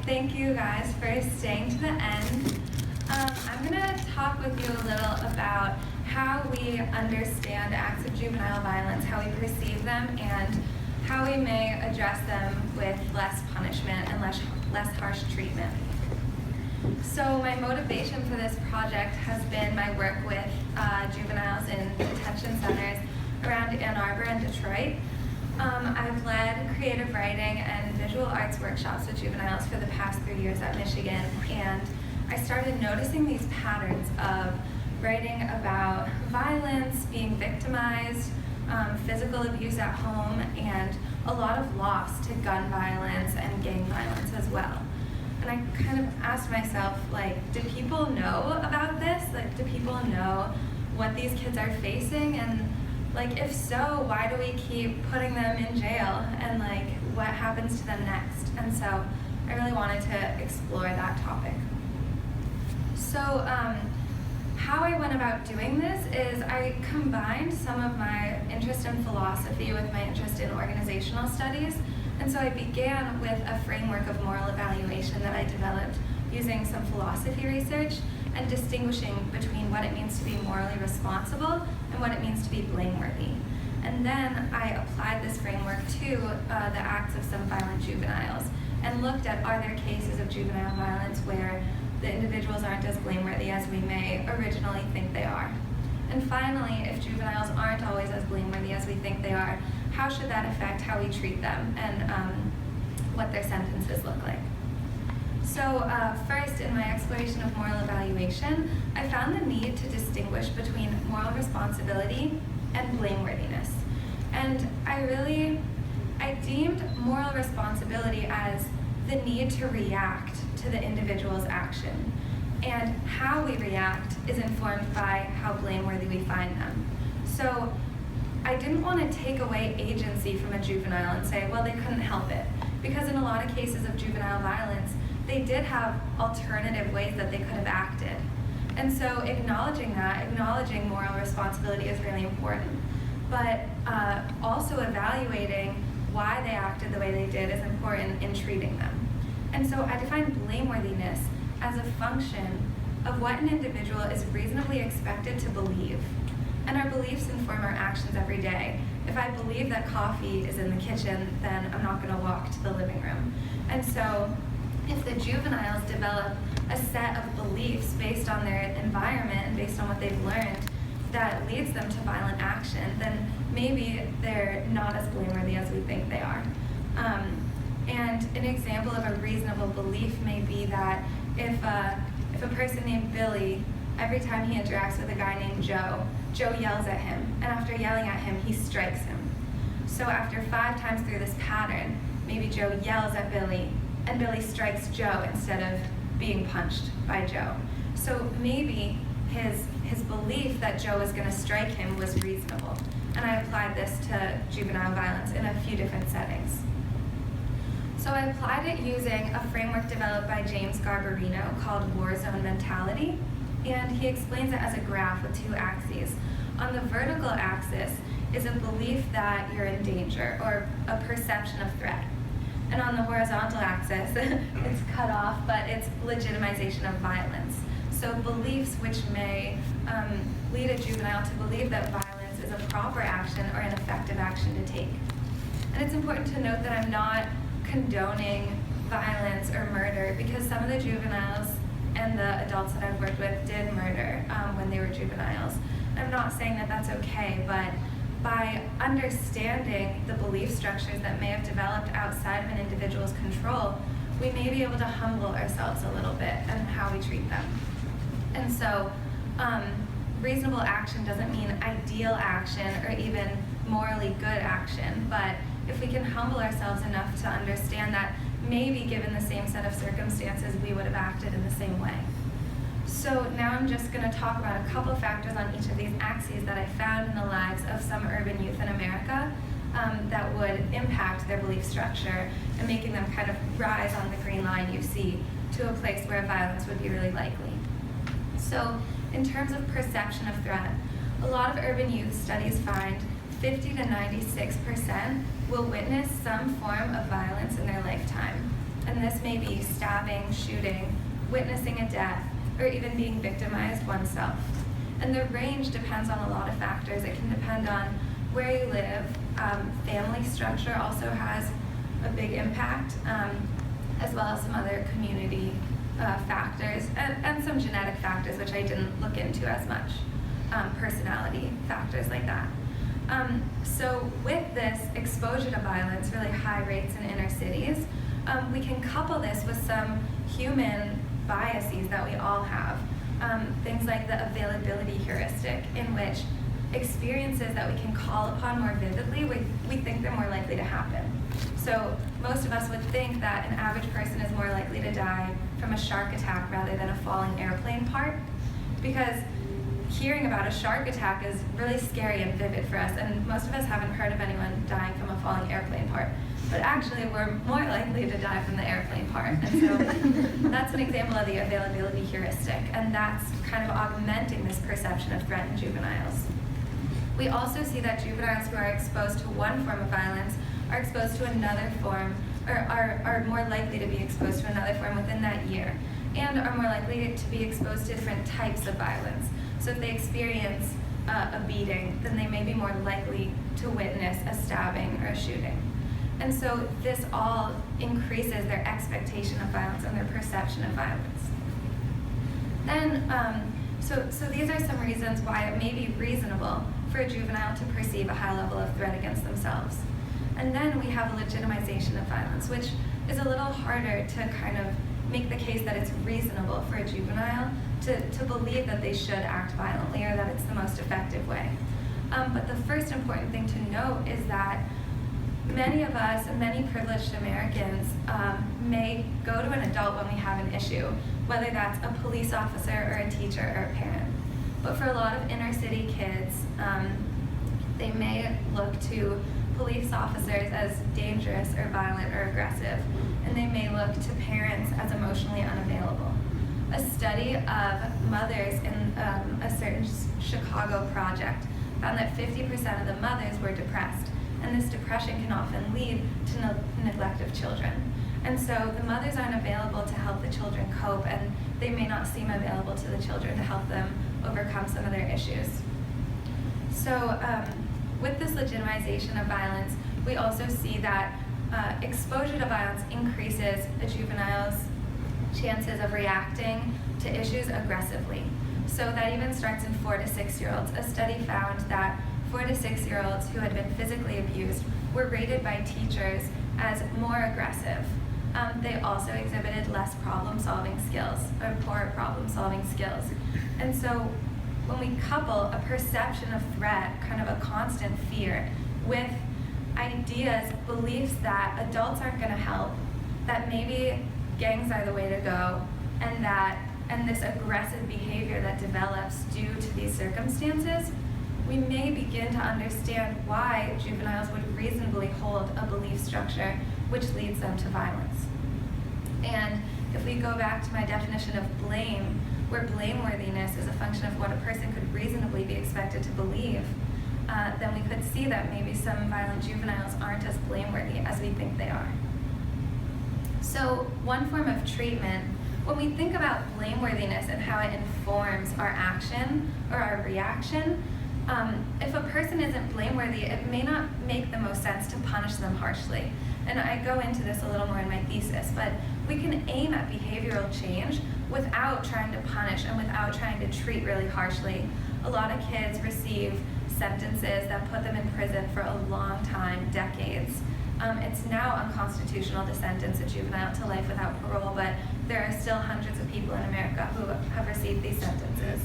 Thank you guys for staying to the end. I'm going to talk with you a little about how we understand acts of juvenile violence, how we perceive them, and how we may address them with less punishment and less harsh treatment. So my motivation for this project has been my work with juveniles in detention centers around Ann Arbor and Detroit. I've led creative writing and visual arts workshops with juveniles for the past 3 years at Michigan, and I started noticing these patterns of writing about violence, being victimized, physical abuse at home, and a lot of loss to gun violence and gang violence as well. And I kind of asked myself, do people know about this? Do people know what these kids are facing? And if so, why do we keep putting them in jail? And what happens to them next? And so I really wanted to explore that topic. So how I went about doing this is I combined some of my interest in philosophy with my interest in organizational studies. And so I began with a framework of moral evaluation that I developed using some philosophy research and distinguishing between what it means to be morally responsible and what it means to be blameworthy. And then I applied this framework to the acts of some violent juveniles and looked at, are there cases of juvenile violence where the individuals aren't as blameworthy as we may originally think they are? And finally, if juveniles aren't always as blameworthy as we think they are, how should that affect how we treat them and what their sentences look like? So first, in my exploration of moral evaluation, I found the need to distinguish between moral responsibility and blameworthiness. And I deemed moral responsibility as the need to react to the individual's action. And how we react is informed by how blameworthy we find them. So I didn't want to take away agency from a juvenile and say, well, they couldn't help it. Because in a lot of cases of juvenile violence, they did have alternative ways that they could have acted. And so acknowledging moral responsibility is really important. But also evaluating why they acted the way they did is important in treating them. And so I define blameworthiness as a function of what an individual is reasonably expected to believe. And our beliefs inform our actions every day. If I believe that coffee is in the kitchen, then I'm not going to walk to the living room. And so if the juveniles develop a set of beliefs based on their environment and based on what they've learned that leads them to violent action, then maybe they're not as blameworthy as we think they are. And an example of a reasonable belief may be that if a person named Billy, every time he interacts with a guy named Joe yells at him, and after yelling at him, he strikes him. So after 5 times through this pattern, maybe Joe yells at Billy, and Billy strikes Joe instead of being punched by Joe. So maybe his belief that Joe was going to strike him was reasonable. And I applied this to juvenile violence in a few different settings. So I applied it using a framework developed by James Garbarino called war zone mentality. And he explains it as a graph with 2 axes. On the vertical axis is a belief that you're in danger or a perception of threat. And on the horizontal axis, it's cut off, but it's legitimization of violence. So beliefs which may lead a juvenile to believe that violence is a proper action or an effective action to take. And it's important to note that I'm not condoning violence or murder, because some of the juveniles and the adults that I've worked with did murder when they were juveniles. I'm not saying that that's okay, but by understanding the belief structures that may have developed outside of an individual's control, we may be able to humble ourselves a little bit in how we treat them. And so reasonable action doesn't mean ideal action or even morally good action, but if we can humble ourselves enough to understand that maybe given the same set of circumstances, we would have acted in the same way. So now I'm just going to talk about a couple factors on each of these axes that I found in the lives of some urban youth in America that would impact their belief structure and making them kind of rise on the green line you see to a place where violence would be really likely. So in terms of perception of threat, a lot of urban youth studies find 50 to 96% will witness some form of violence in their lifetime. And this may be stabbing, shooting, witnessing a death, or even being victimized oneself. And the range depends on a lot of factors. It can depend on where you live. Family structure also has a big impact, as well as some other community factors, and some genetic factors, which I didn't look into as much, personality factors like that. So with this exposure to violence, really high rates in inner cities, we can couple this with some human biases that we all have. Things like the availability heuristic, in which experiences that we can call upon more vividly, we think they're more likely to happen. So most of us would think that an average person is more likely to die from a shark attack rather than a falling airplane part, because hearing about a shark attack is really scary and vivid for us, and most of us haven't heard of anyone dying from a falling airplane part. But actually, we're more likely to die from the airplane part. And so that's an example of the availability heuristic, and that's kind of augmenting this perception of threat in juveniles. We also see that juveniles who are exposed to one form of violence are exposed to another form, or are more likely to be exposed to another form within that year, and are more likely to be exposed to different types of violence. So if they experience a beating, then they may be more likely to witness a stabbing or a shooting. And so this all increases their expectation of violence and their perception of violence. Then, so these are some reasons why it may be reasonable for a juvenile to perceive a high level of threat against themselves. And then we have a legitimization of violence, which is a little harder to kind of make the case that it's reasonable for a juvenile to believe that they should act violently, or that it's the most effective way. But the first important thing to note is that many of us, and many privileged Americans, may go to an adult when we have an issue, whether that's a police officer or a teacher or a parent. But for a lot of inner city kids, they may look to police officers as dangerous or violent or aggressive, and they may look to parents as emotionally unavailable. A study of mothers in a certain Chicago project found that 50% of the mothers were depressed, and this depression can often lead to neglect of children. And so the mothers aren't available to help the children cope, and they may not seem available to the children to help them overcome some of their issues. So with this legitimization of violence, we also see that exposure to violence increases a juvenile's chances of reacting to issues aggressively. So that even starts in 4 to 6 year olds. A study found that 4 to 6 year olds who had been physically abused were rated by teachers as more aggressive. They also exhibited less problem-solving skills, or poor problem-solving skills. And so when we couple a perception of threat, kind of a constant fear, with ideas, beliefs that adults aren't going to help, that maybe gangs are the way to go, and this aggressive behavior that develops due to these circumstances, we may begin to understand why juveniles would reasonably hold a belief structure which leads them to violence. And if we go back to my definition of blame, where blameworthiness is a function of what a person could reasonably be expected to believe, then we could see that maybe some violent juveniles aren't as blameworthy as we think they are. So one form of treatment, when we think about blameworthiness and how it informs our action or our reaction, if a person isn't blameworthy, it may not make the most sense to punish them harshly. And I go into this a little more in my thesis, but we can aim at behavioral change without trying to punish and without trying to treat really harshly. A lot of kids receive sentences that put them in prison for a long time, decades. It's now unconstitutional to sentence a juvenile to life without parole, but there are still hundreds of people in America who have received these sentences.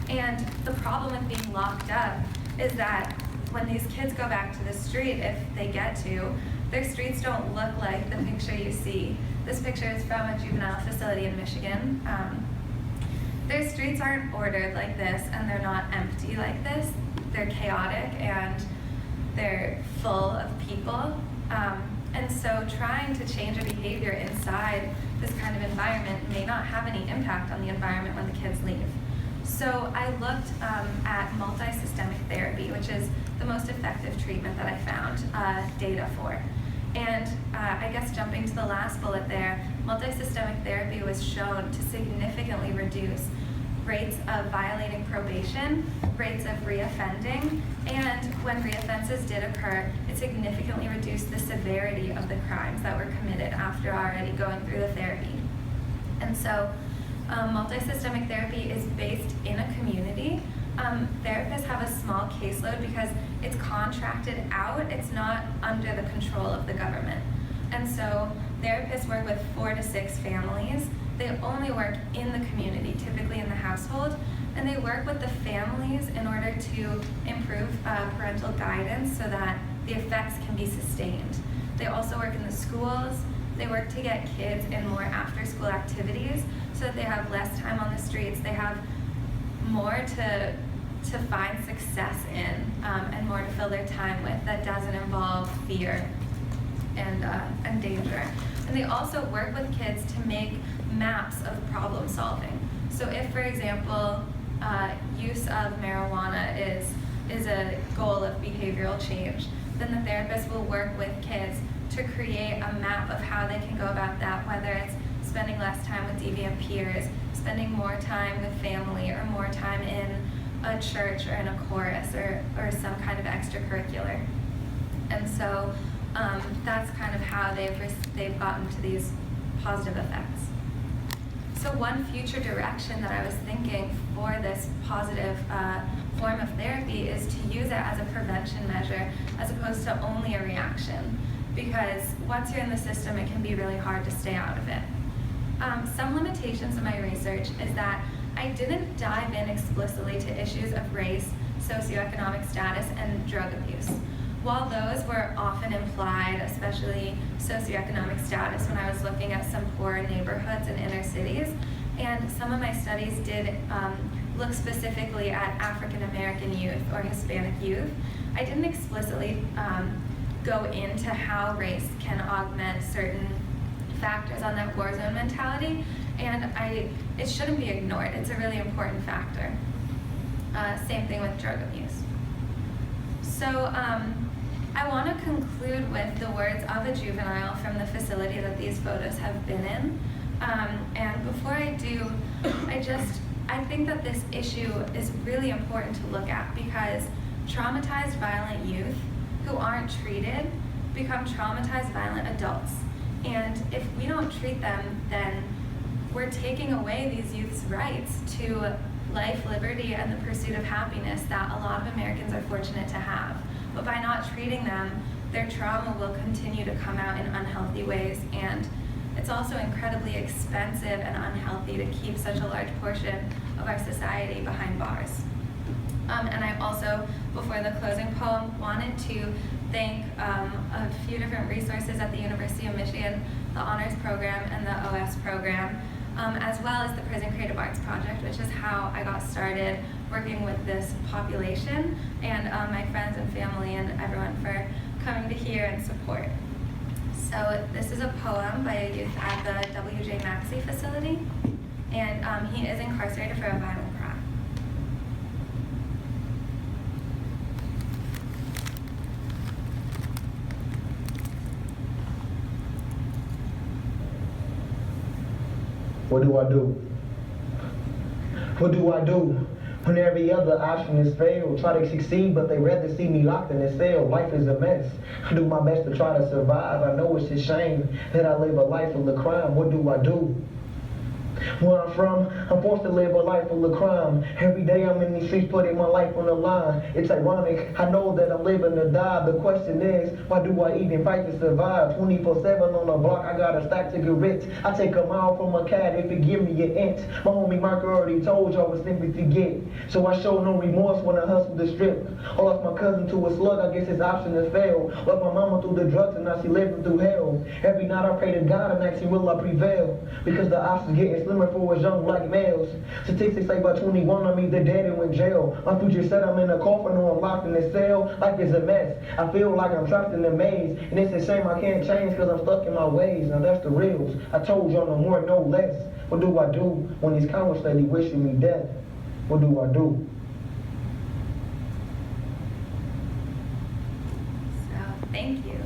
And the problem with being locked up is that when these kids go back to the street, if they get to, their streets don't look like the picture you see. This picture is from a juvenile facility in Michigan. Their streets aren't ordered like this, and they're not empty like this. They're chaotic, and they're full of people. And so trying to change a behavior inside this kind of environment may not have any impact on the environment when the kids leave. So I looked at multi-systemic therapy, which is the most effective treatment that I found data for. And I guess jumping to the last bullet there, multisystemic therapy was shown to significantly reduce rates of violating probation, rates of reoffending, and when reoffenses did occur, it significantly reduced the severity of the crimes that were committed after already going through the therapy. And so multisystemic therapy is based in a community. Therapists have a small caseload because it's contracted out, it's not under the control of the government. And so therapists work with 4 to 6 families. They only work in the community, typically in the household, and they work with the families in order to improve parental guidance so that the effects can be sustained. They also work in the schools. They work to get kids in more after-school activities so that they have less time on the streets. They have more to find success in and more to fill their time with that doesn't involve fear and danger. And they also work with kids to make maps of problem solving. So if, for example, use of marijuana is a goal of behavioral change, then the therapist will work with kids to create a map of how they can go about that, whether it's spending less time with deviant peers, spending more time with family, or more time in a church or in a chorus or some kind of extracurricular. And so that's kind of how they've gotten to these positive effects. So one future direction that I was thinking for this positive form of therapy is to use it as a prevention measure as opposed to only a reaction, because once you're in the system, it can be really hard to stay out of it. Some limitations of my research is that I didn't dive in explicitly to issues of race, socioeconomic status, and drug abuse. While those were often implied, especially socioeconomic status, when I was looking at some poor neighborhoods and inner cities, and some of my studies did look specifically at African American youth or Hispanic youth, I didn't explicitly go into how race can augment certain factors on that war zone mentality, and it shouldn't be ignored. It's a really important factor. Same thing with drug abuse. So I want to conclude with the words of a juvenile from the facility that these photos have been in. And before I do, I think that this issue is really important to look at, because traumatized violent youth who aren't treated become traumatized violent adults. And if we don't treat them, then we're taking away these youth's rights to life, liberty, and the pursuit of happiness that a lot of Americans are fortunate to have. But by not treating them, their trauma will continue to come out in unhealthy ways, and it's also incredibly expensive and unhealthy to keep such a large portion of our society behind bars. And I also, before the closing poem, wanted to thank a few different resources at the University of Michigan, the Honors Program and the OS Program, as well as the Prison Creative Arts Project, which is how I got started working with this population, and my friends and family and everyone for coming to hear and support. So this is a poem by a youth at the W.J. Maxey facility, and he is incarcerated for a violent crime. What do I do? What do I do when every other option is failed? Try to succeed, but they rather see me locked in a cell. Life is a mess. I do my best to try to survive. I know it's a shame that I live a life full of crime. What do I do? Where I'm from, I'm forced to live a life full of crime. Every day I'm in these streets putting my life on the line. It's ironic, I know that I'm living to die. The question is, why do I even fight to survive? 24/7 on the block, I got a stack to get rich. I take a mile from a cat if it give me an inch. My homie Mark already told y'all was simply to get. So I show no remorse when I hustle the strip. I lost my cousin to a slug, I guess his option has failed. Left my mama through the drugs and now she living through hell. Every night I pray to God and ask him, will I prevail? Because the odds is getting slimmer for us young black males. Statistics say by 21 I'm either dead or in jail. My future said I'm in a coffin or I'm locked in a cell. Life is a mess. I feel like I'm trapped in a maze. And it's a shame I can't change because I'm stuck in my ways. Now that's the reals. I told y'all no more, no less. What do I do when these cowards steady wishing me death? What do I do? So, thank you.